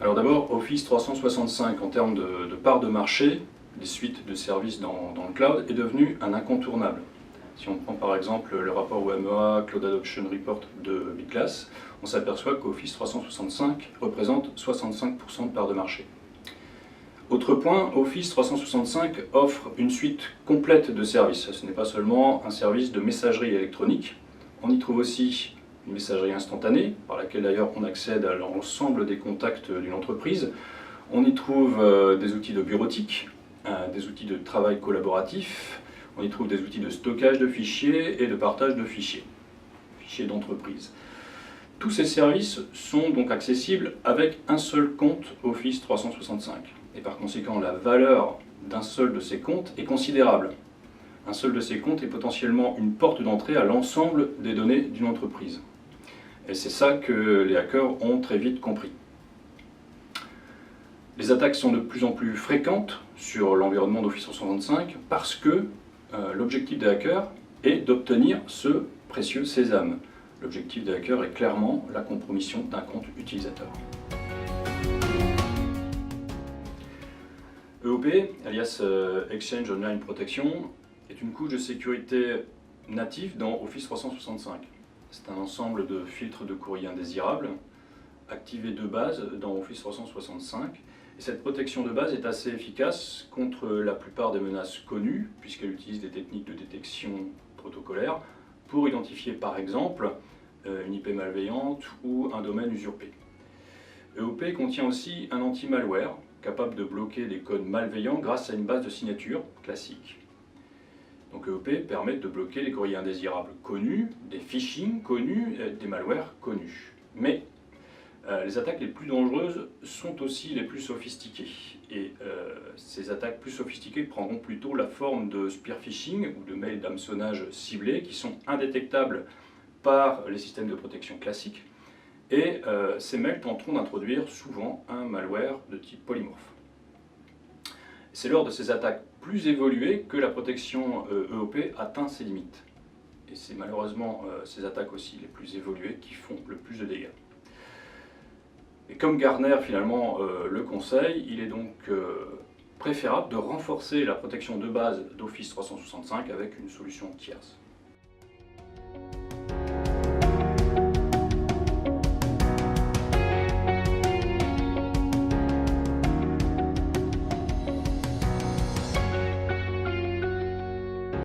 Alors d'abord, Office 365, en termes de part de marché, des suites de services dans le cloud, est devenu un incontournable. Si on prend par exemple le rapport OMEA Cloud Adoption Report de Bitglass, on s'aperçoit qu'Office 365 représente 65% de part de marché. Autre point, Office 365 offre une suite complète de services. Ce n'est pas seulement un service de messagerie électronique, on y trouve aussi une messagerie instantanée, par laquelle d'ailleurs on accède à l'ensemble des contacts d'une entreprise. On y trouve des outils de bureautique, des outils de travail collaboratif, on y trouve des outils de stockage de fichiers et de partage de fichiers d'entreprise. Tous ces services sont donc accessibles avec un seul compte Office 365. Et par conséquent, la valeur d'un seul de ces comptes est considérable. Un seul de ces comptes est potentiellement une porte d'entrée à l'ensemble des données d'une entreprise. Et c'est ça que les hackers ont très vite compris. Les attaques sont de plus en plus fréquentes sur l'environnement d'Office 365 parce que l'objectif des hackers est d'obtenir ce précieux sésame. L'objectif des hackers est clairement la compromission d'un compte utilisateur. EOP, alias Exchange Online Protection, est une couche de sécurité native dans Office 365. C'est un ensemble de filtres de courrier indésirables activés de base dans Office 365. Et cette protection de base est assez efficace contre la plupart des menaces connues, puisqu'elle utilise des techniques de détection protocolaire pour identifier par exemple une IP malveillante ou un domaine usurpé. EOP contient aussi un anti-malware capable de bloquer des codes malveillants grâce à une base de signature classique. Donc EOP permet de bloquer les courriers indésirables connus, des phishing connus, des malwares connus. Mais les attaques les plus dangereuses sont aussi les plus sophistiquées. Et ces attaques plus sophistiquées prendront plutôt la forme de spear phishing ou de mails d'hameçonnage ciblés qui sont indétectables par les systèmes de protection classiques. Et ces mails tenteront d'introduire souvent un malware de type polymorphe. C'est lors de ces attaques plus évoluées que la protection EOP atteint ses limites. Et c'est malheureusement ces attaques aussi les plus évoluées qui font le plus de dégâts. Et comme Gartner finalement le conseille, il est donc préférable de renforcer la protection de base d'Office 365 avec une solution tierce.